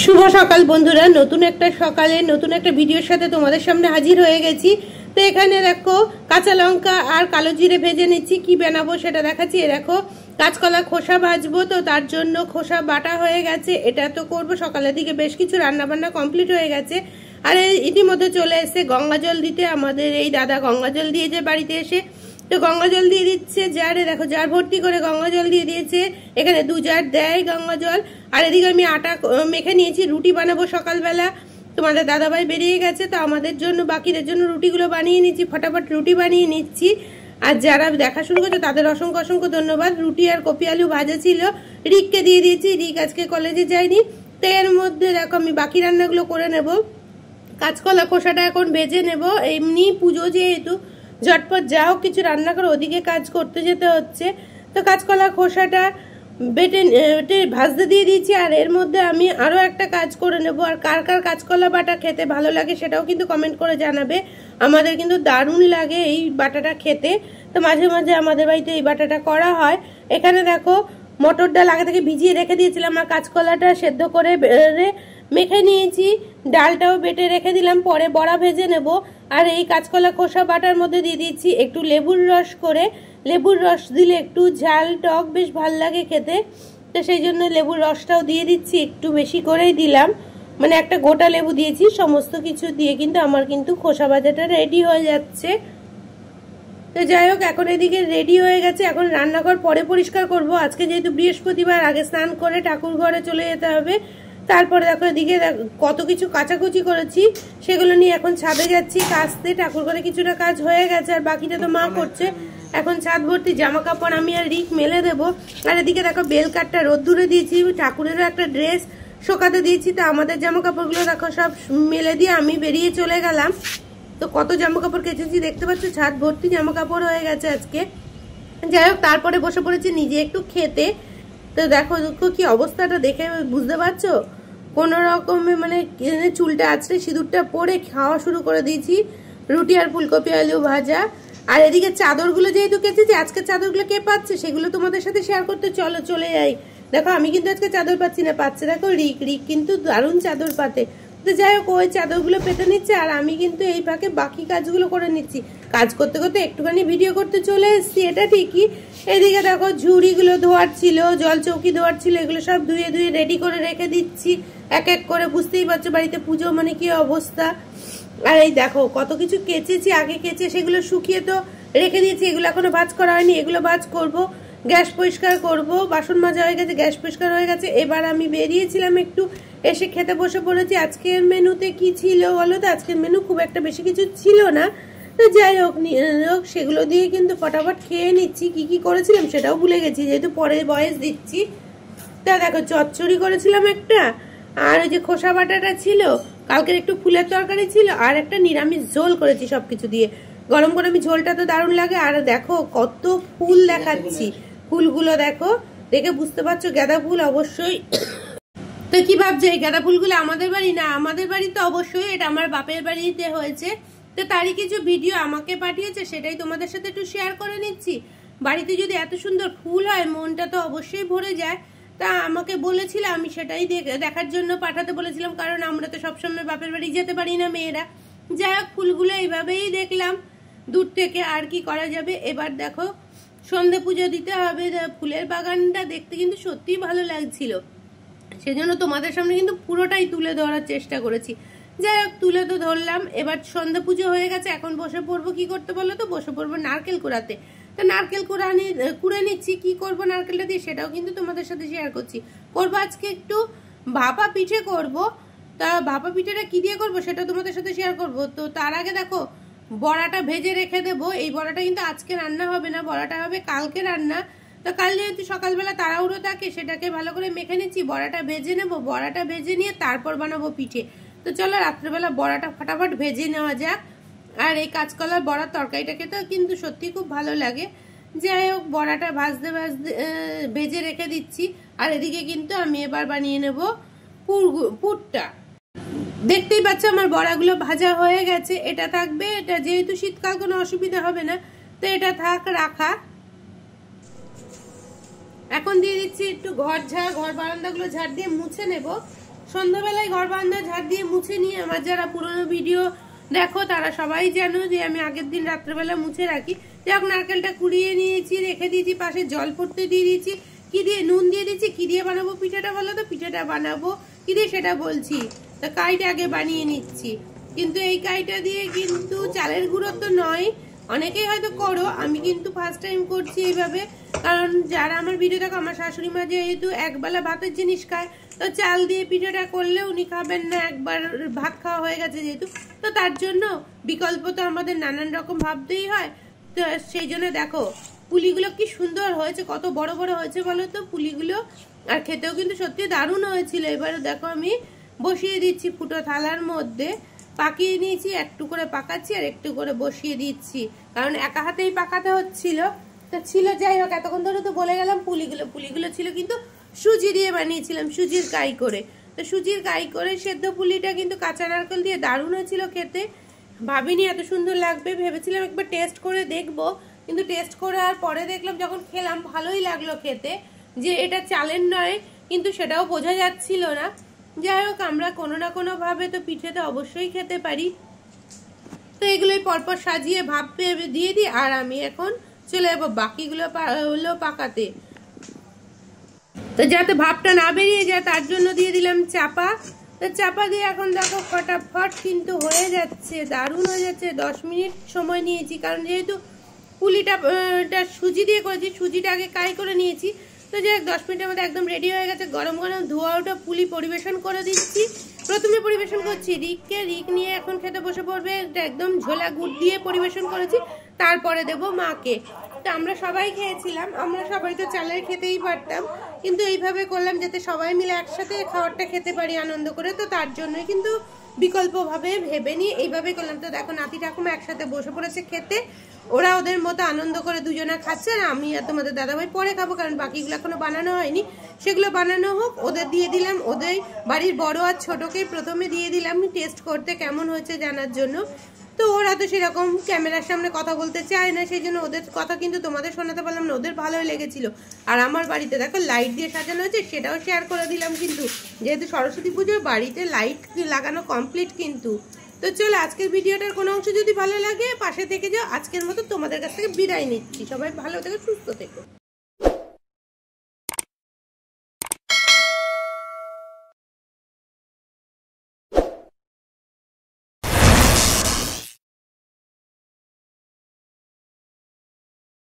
শুভ সকাল বন্ধুরা, নতুন একটা সকালে নতুন একটা ভিডিওর সাথে তোমাদের সামনে হাজির হয়ে গেছি। তো এখানে দেখো কাঁচা লঙ্কা আর কালো জিরে ভেজে নিচ্ছি। কি বানাবো সেটা দেখাচ্ছি। দেখো কাঁচকলা খোসা ভাজবো, তো তার জন্য খোসা বাটা হয়ে গেছে। এটা তো করবো সকালের দিকে, বেশ কিছু রান্না বান্না কমপ্লিট হয়ে গেছে। আর ইতিমধ্যে চলে এসে গঙ্গা জল দিতে আমাদের এই দাদা গঙ্গা জল দিয়েছে বাড়িতে এসে। তো গঙ্গা জল দিয়ে দিচ্ছে জারে, দেখো জার ভর্তি করে গঙ্গা জল দিয়ে দিয়েছে। এখানে 2 জার দেয় গঙ্গা জল। আর এদিকে আমি আটা মেখে নিয়েছি, রুটি বানাবো সকালবেলা। তোমাদের দাদাভাই বেরিয়ে গেছে, তো আমাদের জন্য বাকিদের জন্য রুটিগুলো বানিয়ে নিচ্ছি, ফটাফট রুটি বানিয়ে নিচ্ছি। আর যারা দেখা শুরু করছে তাদের অসংখ্য অসংখ্য ধন্যবাদ। রুটি আর কপি আলু ভাজা ছিল, রিককে দিয়ে দিয়েছি। রিক আজকে কলেজে যায়নি। তো এর মধ্যে দেখো আমি বাকি রান্নাগুলো করে নেব। কাঁচকলা খোসাটা এখন ভেজে নেব। এমনি পুজো যেহেতু ঝটপট যাও কিছু রান্না করে ওদিকে কাজ করতে যেতে হচ্ছে। তো কাঁচকলা খোসাটা বেটে ভাজতে দিয়ে দিয়েছি। আর এর মধ্যে আমি আরো একটা কাজ করে নেব। আর কার কার কাঁচকলা বাটা খেতে ভালো লাগে সেটাও কিন্তু কমেন্ট করে জানাবে। আমাদের কিন্তু দারুণ লাগে এই বাটাটা খেতে। তো মাঝে মাঝে আমাদের বাড়িতে এই বাটাটা করা হয়। এখানে দেখো মটর ডাল আগে থেকে ভিজিয়ে রেখে দিয়েছিলাম, আর কাঁচকলাটা সেদ্ধ করে মেখে নিয়েছি। ডালটাও বেটে রেখে দিলাম, পরে বড়া ভেজে নেব। আর এই কাঁচকলা খোসা বাটার মধ্যে দিয়ে দিচ্ছি একটু লেবুর রস করে। লেবুর রস দিলে একটু ঝাল টক বেশ ভাল লাগে খেতে। তো সেই জন্য লেবুর রসটাও দিয়ে দিচ্ছি, একটু বেশি করেই দিলাম, মানে একটা গোটা লেবু দিয়েছি। সমস্ত কিছু দিয়ে কিন্তু আমার কিন্তু খোসা ভাজাটা রেডি হয়ে যাচ্ছে। তো যাই হোক, এখন এদিকে রেডি হয়ে গেছে। এখন রান্নাঘর পরে পরিষ্কার করব। আজকে যেহেতু বৃহস্পতিবার, আগে স্নান করে ঠাকুর ঘরে চলে যেতে হবে। তারপরে দেখো এদিকে কত কিছু কাচাকুচি করেছি, সেগুলো নিয়ে এখন ছাদে যাচ্ছি কাচতে। ঠাকুর ঘরে কিছুটা কাজ হয়ে গেছে, আর বাকিটা তো মা করছে। এখন ছাদ ভর্তি জামা কাপড় আমি আর রিক মেলে দেবো। আর এদিকে দেখো বেল কাঠটা রোদ্দুরে দিয়েছি, ঠাকুরেরও একটা ড্রেস শোকাতে দিয়েছি। তো আমাদের জামা কাপড়গুলো দেখো সব মেলে দিয়ে আমি বেরিয়ে চলে গেলাম। তো কত জামা কাপড় কেচেছি দেখতে পাচ্ছ, ছাদ ভর্তি জামা কাপড় হয়ে গেছে আজকে। যাই হোক, তারপরে বসে পড়েছি নিজে একটু খেতে। তো দেখো কি অবস্থাটা দেখে বুঝতে পারছো, কোন রকমে মানে চুলটা আছড়ে সিঁদুরটা পরে খাওয়া শুরু করে দিয়েছি। রুটি আর ফুলকপি আলু ভাজা। আর এদিকে চাদরগুলো যেহেতু কেচেছি, আজকে চাদরগুলো কে পাচ্ছে সেগুলো তোমাদের সাথে শেয়ার করতে চলে যাই। দেখো আমি কিন্তু আজকে চাদর পাচ্ছি না, পাচ্ছে দেখো রিক। রিক কিন্তু দারুণ চাদর পাতে। তো যাই হোক, ওই চাদরগুলো পেতে নিচ্ছে, আর আমি কিন্তু এই ফাঁকে বাকি কাজগুলো করে নিচ্ছি। কাজ করতে করতে একটুখানি ভিডিও করতে চলে এসেছি, এটা ঠিকই। এদিকে দেখো ঝুড়িগুলো ধোয়ার ছিল, জল চৌকি ধোয়ার ছিল, এগুলো সব ধুয়ে ধুয়ে রেডি করে রেখে দিচ্ছি এক এক করে। বুঝতেই পারছো বাড়িতে পুজো মানে কি অবস্থা। আর এই দেখো কত কিছু কেচেছি, আগে কেচে সেগুলো শুকিয়ে তো রেখে দিয়েছি। এগুলো এখনো ভাঁজ করা হয়নি, এগুলো ভাঁজ করব। গ্যাস পরিষ্কার করব, বাসন মাজা হয়ে গেছে, গ্যাস পরিষ্কার হয়ে গেছে। এবার আমি বেরিয়েছিলাম একটু, এসে খেতে বসে পড়েছি। আজকের মেনুতে কি ছিল বলো তো? আজকের মেনু খুব একটা বেশি কিছু ছিল না। তো যাই হোক, সেগুলো দিয়ে কিন্তু ফটাফট খেয়ে নিচ্ছি। কি কি করেছিলাম সেটাও ভুলে গেছি, যেহেতু পরে ভয়েস দিচ্ছি। তা দেখো চচ্চড়ি করেছিলাম একটা, আর ওই যে খোসা বাটাটা ছিল, কালকের একটু ফুলের তরকারি ছিল, আর একটা নিরামিষ ঝোল করেছি সবকিছু দিয়ে। গরম গরম ঝোলটা তো দারুণ লাগে। আর দেখো কত ফুল দেখাচ্ছি, ফুলগুলো দেখো, দেখে বুঝতে পারছো গাঁদা ফুল অবশ্যই। তো কি ভাবছো এই গাঁদা ফুলগুলো আমাদের বাড়ি না? আমাদের বাড়ি তো অবশ্যই, এটা আমার বাপের বাড়িতে হয়েছে। তো তারই কিছু ভিডিও আমাকে পাঠিয়েছে, সেটাই তোমাদের সাথে একটু শেয়ার করে নিচ্ছি। বাড়িতে যদি এত সুন্দর ফুল হয় মনটা তো অবশ্যই ভরে যায়। তা আমাকে বলেছিল, আমি সেটাই দেখার জন্য পাঠাতে বলেছিলাম, কারণ আমরা তো সবসময় বাপের বাড়ি যেতে পারি না মেয়েরা। যাই হোক, ফুলগুলো এইভাবেই দেখলাম দূর থেকে, আর কি করা যাবে। এবার দেখো সন্ধে পুজো দিতে হবে। ফুলের বাগানটা দেখতে কিন্তু সত্যিই ভালো লাগছিল, সেজন্য তোমাদের সামনে কিন্তু পুরোটাই তুলে ধরার চেষ্টা করেছি। যাই হোক, তুলে তো ধরলাম। এবার সন্ধ্যা পুজো হয়ে গেছে, এখন বসে পড়বো কি করতে বলো তো? বসে পড়বো নারকেল কুড়াতে। তা নারকেল কুড়ে নিচ্ছি। কি করবো নারকেলটা দিয়ে সেটাও কিন্তু তোমাদের সাথে শেয়ার করছি। করবো আজকে একটু ভাপা পিঠে করব। তা ভাপা পিঠেটা কি দিয়ে করবো সেটা তোমাদের সাথে শেয়ার করব। তো তার আগে দেখো বড়াটা ভেজে রেখে দেবো। এই বড়াটা কিন্তু আজকে রান্না হবে না, বড়াটা হবে কালকে রান্না। তো কাল যেহেতু সকালবেলা তাড়াহুড়ো থাকে, সেটাকে ভালো করে মেখে নিচ্ছি। বড়াটা ভেজে নেবো, বড়াটা ভেজে নিয়ে তারপর বানাবো পিঠে। তো চলো রাত্রেবেলা বড়াটা ফটাফট ভেজে নেওয়া যাক। আর এই কাঁচকলার বড়ার তরকারিটাকে তো কিন্তু সত্যি খুব ভালো লাগে। যাই হোক, বড়াটা ভাজতে ভাজতে ভেজে রেখে দিচ্ছি। আর এদিকে কিন্তু আমি এবার বানিয়ে নেব পুরটা। দেখতেই পাচ্ছ আমার বড়াগুলো ভাজা হয়ে গেছে। এটা থাকবে, এটা যেহেতু শীতকাল কোনো অসুবিধা হবে না, তো এটা থাক রাখা। এখন দিয়ে দিচ্ছি একটু ঘর বারান্দাগুলো ঝাড় দিয়ে মুছে নেব। সন্ধ্যাবেলায় ঘর বারান্দা ঝাড় দিয়ে মুছে নিয়ে, আমার যারা পুরোনো ভিডিও দেখো তারা সবাই জানো যে আমি আগের দিন রাত্রেবেলা মুছে রাখি। যাক, নারকেলটা কুড়িয়ে নিয়েছি, রেখে দিয়েছি পাশে, জল পড়তে দিয়ে দিয়েছি। কি দিয়ে? নুন দিয়ে দিচ্ছি। কি দিয়ে বানাবো পিঠাটা বলো তো? পিঠাটা বানাবো কি দিয়ে সেটা বলছি। তা কাইটা আগে বানিয়ে নিচ্ছি, কিন্তু এই কাইটা দিয়ে কিন্তু চালের গুঁড়ো তো নয়, অনেকেই হয়তো করো, আমি কিন্তু ফার্স্ট টাইম করছি এইভাবে। কারণ যারা আমার ভিডিও দেখো, আমার শাশুড়ি মা যেহেতু একবেলা ভাতের জিনিস খায়, তো চাল দিয়ে পিঠাটা করলে উনি খাবেন না, একবার ভাত খাওয়া হয়ে গেছে যেহেতু, তো তার জন্য বিকল্প তো আমাদের নানান রকম ভাবতেই হয়। তো সেই জন্য দেখো পুলিগুলো কি সুন্দর হয়েছে, কত বড় বড় হয়েছে বলো তো পুলিগুলো, আর খেতেও কিন্তু সত্যি দারুণ হয়েছিল। এবারে দেখো আমি বসিয়ে দিচ্ছি ফুটো থালার মধ্যে, পাকিয়ে নিয়েছি, একটু করে পাকাচ্ছি আর একটু করে বসিয়ে দিচ্ছি, কারণ একা হাতেই পাকাতে হচ্ছিল। তো ছিল, যাই হোক, এতক্ষণ ধরে তো বলে গেলাম পুলিগুলো ছিল কিন্তু সুজি দিয়ে বানিয়েছিলাম, সুজির কাই করে। তো সুজির কাই করে সেদ্ধ পুলিটা কিন্তু কাঁচা নারকেল দিয়ে দারুণ হয়েছিল খেতে। ভাবিনি এত সুন্দর লাগবে, ভেবেছিলাম একবার টেস্ট করে দেখবো, কিন্তু টেস্ট করার পরে দেখলাম যখন খেলাম ভালোই লাগলো খেতে, যে এটা চালের নয়, কিন্তু সেটাও বোঝা যাচ্ছিল না। যাই হোক, আমরা কোনো না কোনো ভাবে তো পিঠেতে অবশ্যই খেতে পারি। তো এগুলোই পরপর সাজিয়ে ভাপে দিয়ে দিই, আর আমি এখন চলে যাবো বাকিগুলো পাকাতে। তো যাতে ভাপটা না বেরিয়ে যায় তার জন্য দিয়ে দিলাম চাপা। তো চাপা দিয়ে এখন দেখো ফটাফট কিন্তু হয়ে যাচ্ছে, দারুণ হয়ে যাচ্ছে। 10 মিনিট সময় নিয়েছি, কারণ যেহেতু পুলিটা সুজি দিয়ে করেছি, সুজিটা আগে কাই করে নিয়েছি। তো যাই হোক, 10 মিনিটের মধ্যে একদম রেডি হয়ে গেছে। গরম গরম ধোয়া ওটা পুলি পরিবেশন করে দিচ্ছি। প্রথমে পরিবেশন করছি রিককে, রিক নিয়ে এখন খেতে বসে পড়বে। একদম ঝোলা গুড় দিয়ে পরিবেশন করেছি, তারপরে দেবো মাকে। তো আমরা সবাই খেয়েছিলাম, আমরা সবাই তো চালের খেতেই পারতাম, কিন্তু এইভাবে করলাম যাতে সবাই মিলে একসাথে খাবারটা খেতে পারি আনন্দ করে। তো তার জন্যই কিন্তু বিকল্পভাবে ভেবে নিয়ে এইভাবে করলাম। তো দেখো নাতি ঠাকুমা একসাথে বসে পড়েছে খেতে, ওরা ওদের মতো আনন্দ করে দুজনে খাচ্ছে, আর আমি আর তোমাদের দাদাভাই পরে খাবো, কারণ বাকিগুলো এখনো বানানো হয়নি। সেগুলো বানানো হোক, ওদের দিয়ে দিলাম, ওদের বাড়ির বড় আর ছোটকে প্রথমে দিয়ে দিলাম টেস্ট করতে কেমন হয়েছে জানার জন্য। তো ওরা তো সেরকম ক্যামেরার সামনে কথা বলতে চায় না, সেই জন্য ওদের কথা কিন্তু তোমাদের শোনাতে পারলাম না, ওদের ভালোই লেগেছিল। আর আমার বাড়িতে দেখো লাইট দিয়ে সাজানো হয়েছে, সেটাও শেয়ার করে দিলাম, কিন্তু যেহেতু সরস্বতী পুজোর বাড়িতে লাইট লাগানো কমপ্লিট কিন্তু। তো চলো, আজকের ভিডিওটার কোনো অংশ যদি ভালো লাগে পাশে থেকে যাও। আজকের মতো তোমাদের কাছ থেকে বিদায় নিচ্ছি, সবাই ভালো থেকো, সুস্থ থেকো।